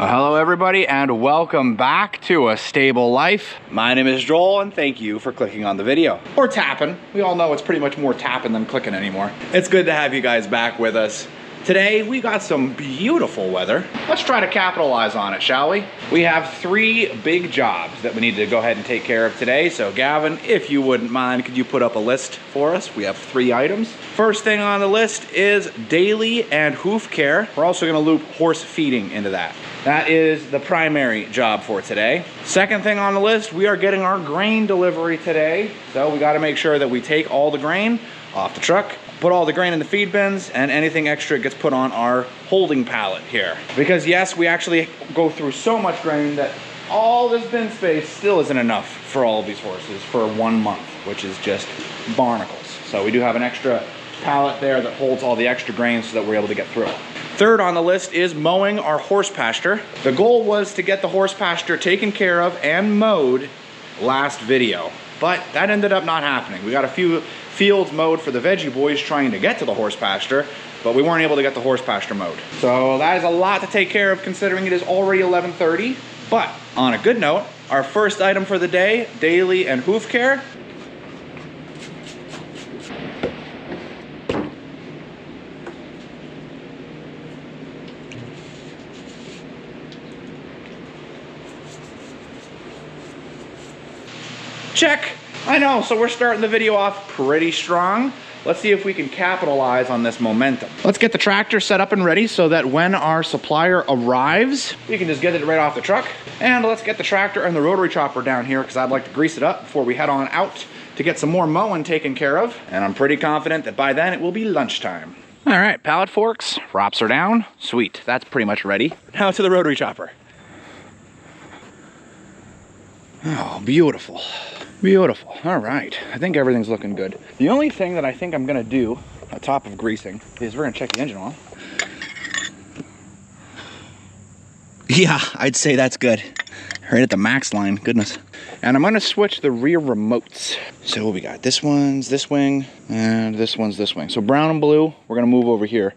Hello everybody and welcome back to A Stable Life. My name is Joel and thank you for clicking on the video. Or tapping. We all know it's pretty much more tapping than clicking anymore. It's good to have you guys back with us. Today we got some beautiful weather. Let's try to capitalize on it, shall we? We have 3 big jobs that we need to go ahead and take care of today. So Gavin, if you wouldn't mind, could you put up a list for us? We have 3 items. First thing on the list is daily and hoof care. We're also gonna loop horse feeding into that. That is the primary job for today. Second thing on the list, we are getting our grain delivery today. So we gotta make sure that we take all the grain off the truck, put all the grain in the feed bins, and anything extra gets put on our holding pallet here. Because yes, we actually go through so much grain that all this bin space still isn't enough for all of these horses for 1 month, which is just barnacles. So we do have an extra pallet there that holds all the extra grain so that we're able to get through it. Third on the list is mowing our horse pasture. The goal was to get the horse pasture taken care of and mowed last video, but that ended up not happening. We got a few fields mowed for the veggie boys trying to get to the horse pasture, but we weren't able to get the horse pasture mowed. So that is a lot to take care of considering it is already 11:30. But on a good note, our first item for the day, daily and hoof care. Check. I know, so we're starting the video off pretty strong. Let's see if we can capitalize on this momentum. Let's get the tractor set up and ready so that when our supplier arrives, we can just get it right off the truck. And let's get the tractor and the rotary chopper down here because I'd like to grease it up before we head on out to get some more mowing taken care of. And I'm pretty confident that by then it will be lunchtime. All right, pallet forks, props are down. Sweet, that's pretty much ready. Now to the rotary chopper. Oh, beautiful. Beautiful. All right. I think everything's looking good. The only thing that I think I'm going to do on top of greasing is we're going to check the engine oil. Yeah, I'd say that's good. Right at the max line. Goodness. And I'm going to switch the rear remotes. So we got this one's this wing and this one's this wing. So brown and blue, we're going to move over here.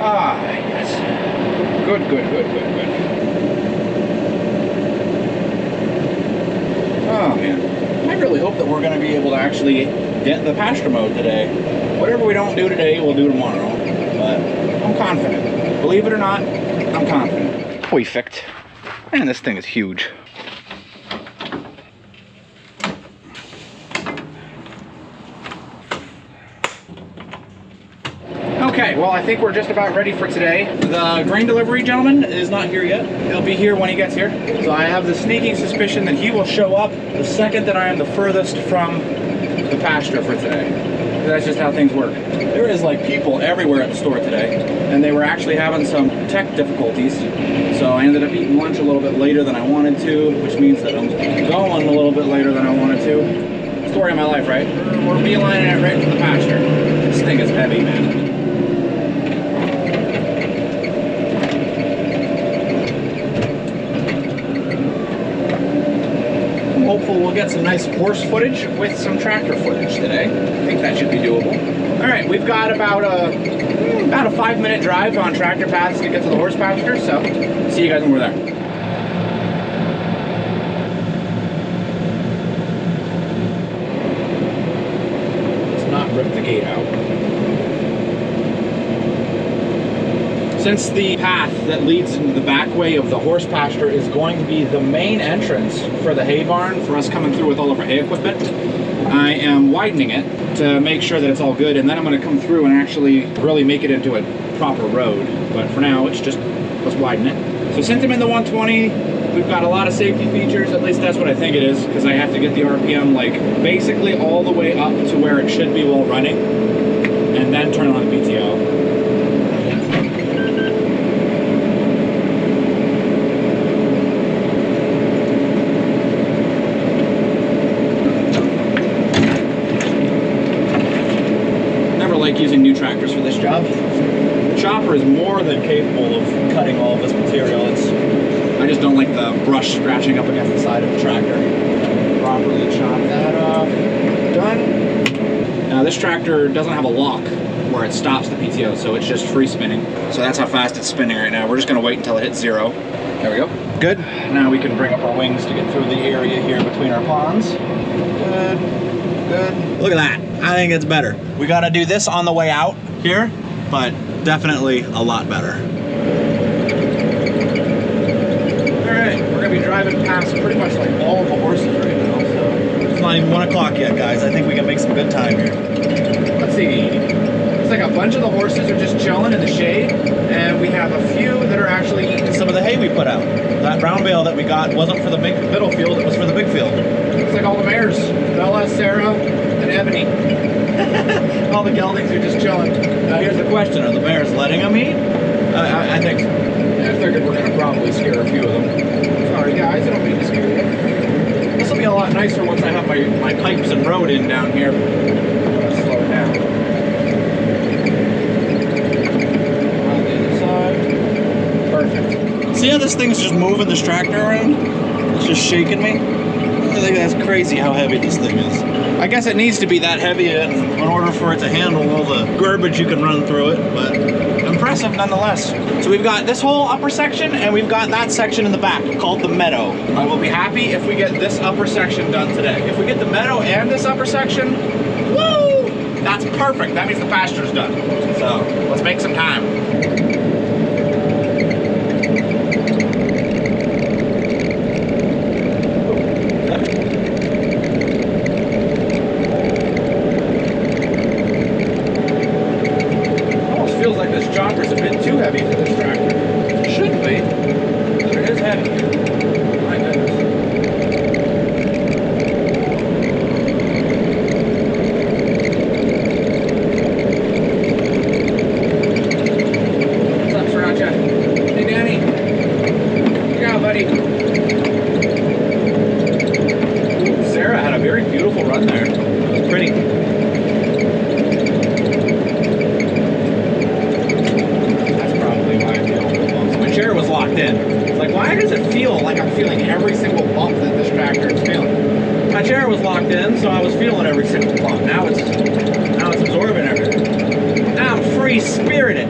Ah, yes. Good, good, good, good, good. Oh man, I really hope that we're going to be able to actually get the pasture mode today. Whatever we don't do today, we'll do tomorrow. But I'm confident. Believe it or not, I'm confident. Perfect. Man, this thing is huge. Okay, well, I think we're just about ready for today. The grain delivery gentleman is not here yet. He'll be here when he gets here. So I have the sneaking suspicion that he will show up the second that I am the furthest from the pasture for today. That's just how things work. There is like people everywhere at the store today, and they were actually having some tech difficulties. So I ended up eating lunch a little bit later than I wanted to, which means that I'm going a little bit later than I wanted to. Story of my life, right? We're beelining it right to the pasture. This thing is heavy, man. Hopefully we'll get some nice horse footage with some tractor footage today. I think that should be doable. All right, we've got about a 5-minute drive on tractor paths to get to the horse pasture, so see you guys when we're there. Let's not rip the gate out. Since the path that leads into the back way of the horse pasture is going to be the main entrance for the hay barn, for us coming through with all of our hay equipment, I am widening it to make sure that it's all good, and then I'm going to come through and actually really make it into a proper road. But for now, it's just, let's widen it. So since I'm in the 120, we've got a lot of safety features, at least that's what I think it is, because I have to get the RPM like basically all the way up to where it should be while running, and then turn on the PTO. Using new tractors for this job. The chopper is more than capable of cutting all of this material. I just don't like the brush scratching up against the side of the tractor. Properly chop that off. Done. Now this tractor doesn't have a lock where it stops the PTO, so it's just free spinning. So that's how fast it's spinning right now. We're just gonna wait until it hits 0. There we go. Good. Now we can bring up our wings to get through the area here between our ponds. Good, good. Look at that. I think it's better. We gotta do this on the way out here, but definitely a lot better. All right, we're gonna be driving past pretty much like all of the horses right now, so. It's not even 1 o'clock yet, guys. I think we can make some good time here. Let's see. It's like a bunch of the horses are just chilling in the shade, and we have a few that are actually eating some of the hay we put out. That brown bale that we got wasn't for the big middle field, it was for the big field. It's like all the mares, Bella, Sarah, and Ebony. All the geldings are just chilling. Now here's the question, are the mares letting them eat? I think so. Yeah, I figured we're gonna probably scare a few of them. Sorry guys, I don't mean to scare you. This will be a lot nicer once I have my pipes and road in down here. Let's slow it down. On the other side. Perfect. See how this thing's just moving this tractor around? It's just shaking me. I think that's crazy how heavy this thing is. I guess it needs to be that heavy in order for it to handle all the garbage you can run through it, but impressive nonetheless. So we've got this whole upper section and we've got that section in the back called the meadow. I will be happy if we get this upper section done today. If we get the meadow and this upper section, woo! That's perfect. That means the pasture's done. So let's make some time. Chopper's a bit too heavy for this tractor. It shouldn't be, but it is heavy. My goodness. What's up, Sriracha? Hey, Danny. Yeah, buddy. Ooh, Sarah had a very beautiful run there. It was pretty. Chair was locked in. It's like, why does it feel like I'm feeling every single bump that this tractor is feeling? My chair was locked in, so I was feeling every single bump. Now it's absorbing everything. Now I'm free-spirited.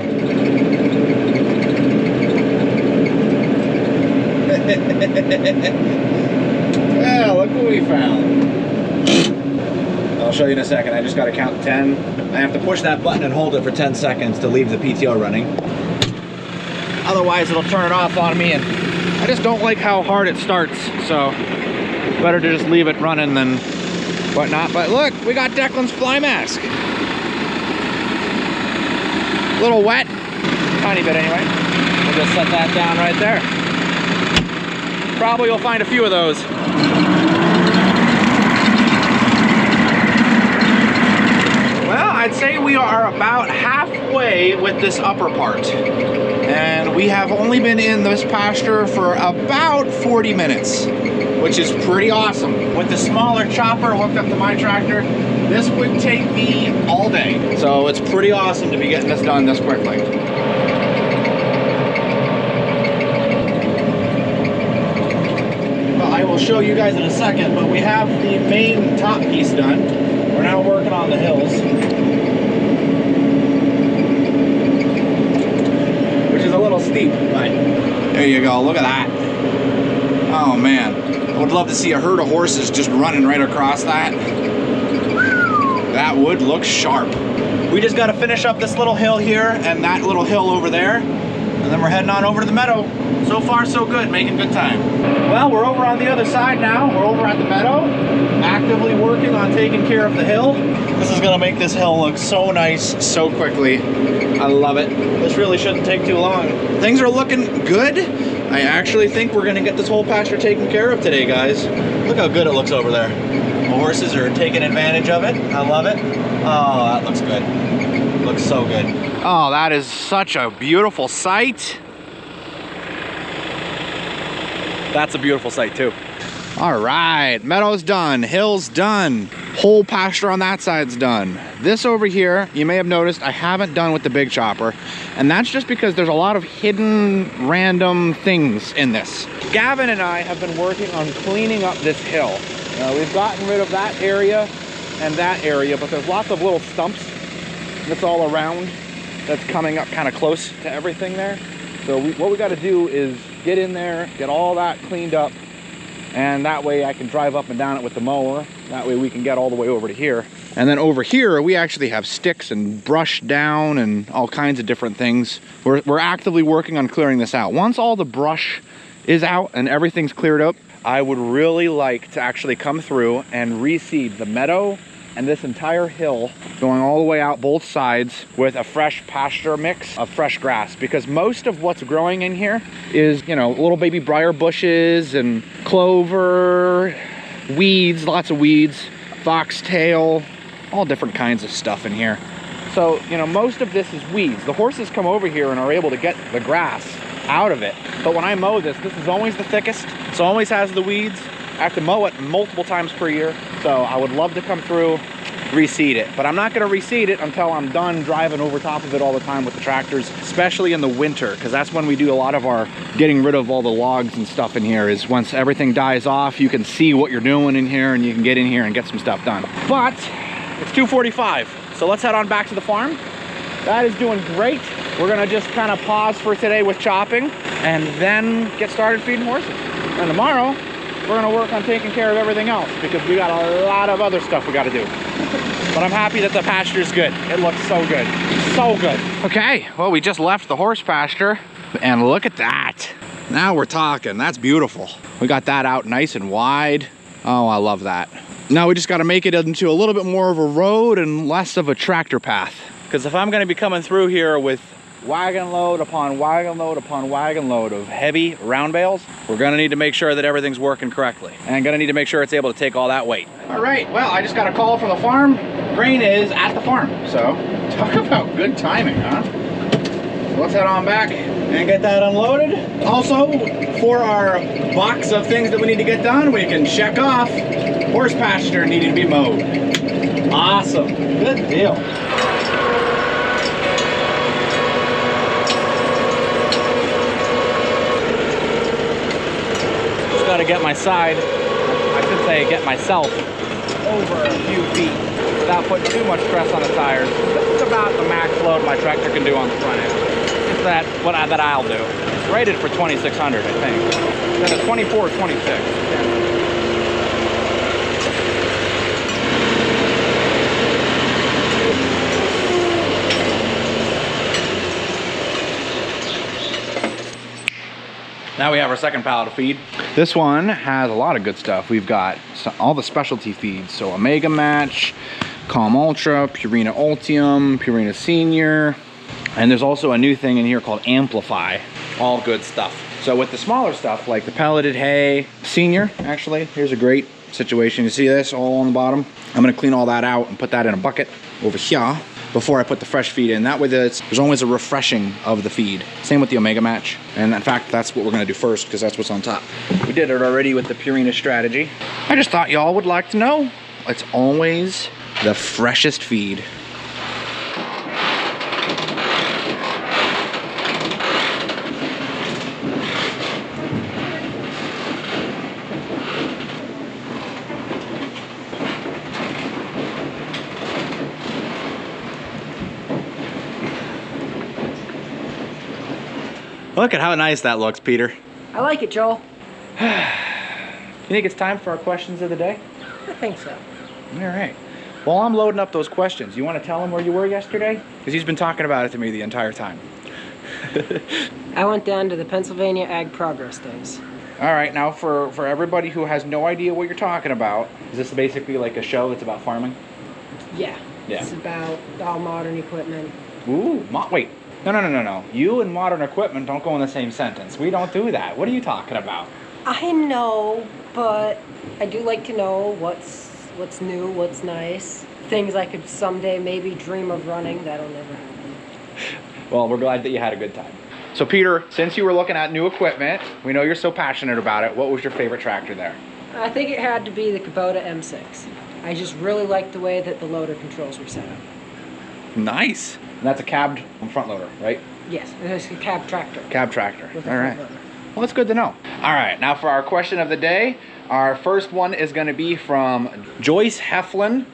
Yeah, look what we found. I'll show you in a second. I just got to count 10. I have to push that button and hold it for 10 seconds to leave the PTO running. Otherwise it'll turn it off on me, and I just don't like how hard it starts, so better to just leave it running than whatnot. But look, we got Declan's fly mask. A little wet, tiny bit anyway. We'll just set that down right there. Probably you'll find a few of those. Well, I'd say we are about halfway with this upper part. And we have only been in this pasture for about 40 minutes, which is pretty awesome. With the smaller chopper hooked up to my tractor, this would take me all day. So it's pretty awesome to be getting this done this quickly. Well, I will show you guys in a second, but we have the main top piece done. We're now working on the hills. A little steep, but there you go. Look at that. Oh man, I would love to see a herd of horses just running right across that. That would look sharp. We just got to finish up this little hill here and that little hill over there, and then we're heading on over to the meadow. So far so good, making good time. Well, we're over on the other side now. We're over at the meadow, actively working on taking care of the hill. This is gonna make this hill look so nice so quickly. I love it. This really shouldn't take too long. Things are looking good. I actually think we're gonna get this whole pasture taken care of today, guys. Look how good it looks over there. The horses are taking advantage of it. I love it. Oh, that looks good. It looks so good. Oh, that is such a beautiful sight. That's a beautiful sight too. All right, meadow's done, hill's done. Whole pasture on that side's done. This over here, you may have noticed I haven't done with the big chopper, and that's just because there's a lot of hidden random things in this. Gavin and I have been working on cleaning up this hill. We've gotten rid of that area and that area, but there's lots of little stumps that's all around, that's coming up kind of close to everything there. So what we got to do is get in there, get all that cleaned up, and that way I can drive up and down it with the mower. That way we can get all the way over to here. And then over here, we actually have sticks and brush down and all kinds of different things. We're actively working on clearing this out. Once all the brush is out and everything's cleared up, I would really like to actually come through and reseed the meadow and this entire hill, going all the way out both sides with a fresh pasture mix of fresh grass, because most of what's growing in here is, you know, little baby briar bushes and clover, weeds, lots of weeds, foxtail, all different kinds of stuff in here. So, you know, most of this is weeds. The horses come over here and are able to get the grass out of it. But when I mow this is always the thickest. It always has the weeds. I have to mow it multiple times per year. So I would love to come through, reseed it. But I'm not gonna reseed it until I'm done driving over top of it all the time with the tractors, especially in the winter, because that's when we do a lot of our getting rid of all the logs and stuff in here. Is once everything dies off, you can see what you're doing in here and you can get in here and get some stuff done. But it's 2:45, so let's head on back to the farm. That is doing great. We're gonna just kind of pause for today with chopping and then get started feeding horses. And tomorrow, we're gonna work on taking care of everything else because we got a lot of other stuff we gotta do. But I'm happy that the pasture's good. It looks so good, so good. Okay, well, we just left the horse pasture and look at that. Now we're talking, that's beautiful. We got that out nice and wide. Oh, I love that. Now we just gotta make it into a little bit more of a road and less of a tractor path. Because if I'm gonna be coming through here with wagon load upon wagon load upon wagon load of heavy round bales, we're gonna need to make sure that everything's working correctly. And gonna need to make sure it's able to take all that weight. All right, well, I just got a call from the farm. Grain is at the farm. So, talk about good timing, huh? Let's head on back and get that unloaded. Also, for our box of things that we need to get done, we can check off horse pasture needing to be mowed. Awesome, good deal. Just gotta get my side, I should say get myself over a few feet without putting too much stress on the tires. This is about the max load my tractor can do on the front end. It's that I'll do. It's rated for 2,600, I think. Then a 24 or 26. Yeah. Now we have our second pallet of feed. This one has a lot of good stuff. We've got all the specialty feeds. So Omega Match, Calm Ultra, Purina Ultium, Purina Senior. And there's also a new thing in here called Amplify. All good stuff. So with the smaller stuff, like the pelleted hay, Senior, actually, here's a great situation. You see this all on the bottom? I'm gonna clean all that out and put that in a bucket over here before I put the fresh feed in. That way there's always a refreshing of the feed. Same with the Omega Match. And in fact, that's what we're gonna do first because that's what's on top. We did it already with the Purina strategy. I just thought y'all would like to know. It's always the freshest feed. Look at how nice that looks, Peter. I like it, Joel. You think it's time for our questions of the day? I think so. All right. While I'm loading up those questions, you want to tell him where you were yesterday? Because he's been talking about it to me the entire time. I went down to the Pennsylvania Ag Progress Days. All right, now for everybody who has no idea what you're talking about, is this basically like a show that's about farming? Yeah. Yeah. It's about all modern equipment. Ooh, wait. No. You and modern equipment don't go in the same sentence. We don't do that. What are you talking about? I know, but I do like to know what's new, what's nice. Things I could someday maybe dream of running. That'll never happen. Well, we're glad that you had a good time. So Peter, since you were looking at new equipment, we know you're so passionate about it. What was your favorite tractor there? I think it had to be the Kubota M6. I just really liked the way that the loader controls were set up. Nice. And that's a cabbed front loader, right? Yes, it's a cab tractor. Cab tractor. With a All right. front loader. Well, that's good to know. All right, now for our question of the day. Our first one is going to be from Joyce Heflin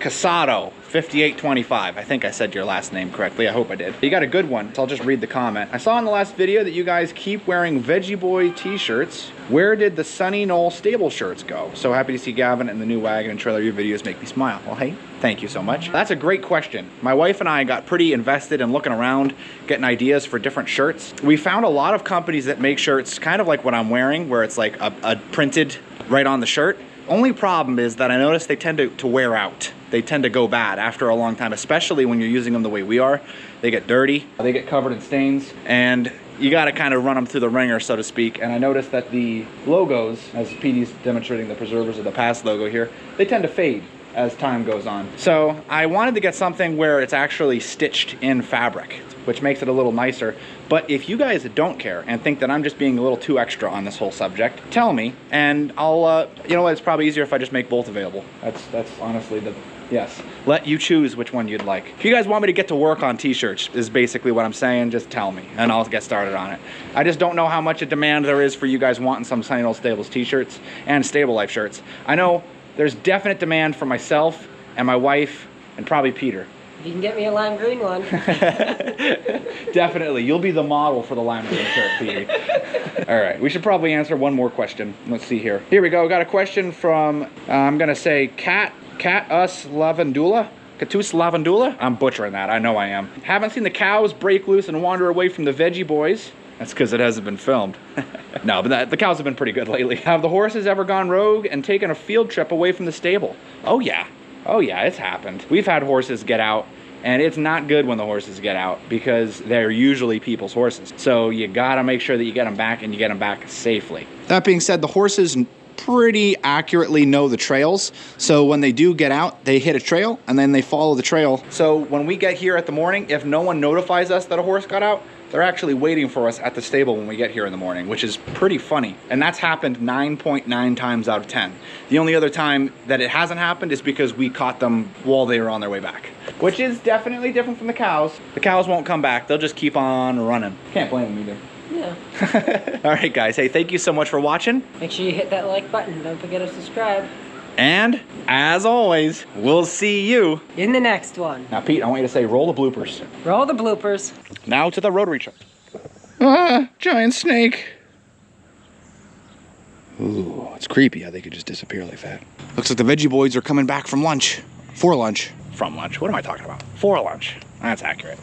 Casado 5825. I think I said your last name correctly. I hope I did. You got a good one, so I'll just read the comment. I saw in the last video that you guys keep wearing Veggie Boy t-shirts. Where did the Sunny Knoll Stable shirts go? So happy to see Gavin and the new wagon and trailer. Your videos make me smile. Well, hey, thank you so much. That's a great question. My wife and I got pretty invested in looking around, getting ideas for different shirts. We found a lot of companies that make shirts kind of like what I'm wearing, where it's like a printed right on the shirt. Only problem is that I noticed they tend to wear out. They tend to go bad after a long time, especially when you're using them the way we are. They get dirty, they get covered in stains, and you gotta kind of run them through the ringer, so to speak. And I noticed that the logos, as PD's demonstrating the preservers of the past logo here, they tend to fade as time goes on. So I wanted to get something where it's actually stitched in fabric, which makes it a little nicer. But if you guys don't care and think that I'm just being a little too extra on this whole subject, tell me, and I'll, you know what, it's probably easier if I just make both available. That's honestly the, yes. Let you choose which one you'd like. If you guys want me to get to work on t-shirts, is basically what I'm saying, just tell me, and I'll get started on it. I just don't know how much a demand there is for you guys wanting some Sunny Knoll Stables t-shirts and Stable Life shirts. I know there's definite demand for myself and my wife and probably Peter. You can get me a lime green one. Definitely. You'll be the model for the lime green shirt, Petey. All right. We should probably answer one more question. Let's see here. Here we go. Got a question from, I'm going to say Catus Lavandula. Catus Lavandula? I'm butchering that. I know I am. Haven't seen the cows break loose and wander away from the Veggie Boys. That's because it hasn't been filmed. No, but the cows have been pretty good lately. Have the horses ever gone rogue and taken a field trip away from the stable? Oh, yeah. Oh yeah, it's happened. We've had horses get out, and it's not good when the horses get out because they're usually people's horses. So you gotta make sure that you get them back and you get them back safely. That being said, the horses pretty accurately know the trails. So when they do get out, they hit a trail and then they follow the trail. So when we get here at the morning, if no one notifies us that a horse got out, they're actually waiting for us at the stable when we get here in the morning, which is pretty funny. And that's happened 9.9 times out of 10. The only other time that it hasn't happened is because we caught them while they were on their way back, which is definitely different from the cows. The cows won't come back. They'll just keep on running. Can't blame them either. Yeah. All right, guys. Hey, thank you so much for watching. Make sure you hit that like button. Don't forget to subscribe. And as always, we'll see you in the next one. Now, Pete, I want you to say roll the bloopers. Roll the bloopers. Now to the rotary truck. Ah, giant snake. Ooh, it's creepy how they could just disappear like that. Looks like the Veggie Boys are coming back from lunch. For lunch. From lunch. What am I talking about? For lunch. That's accurate.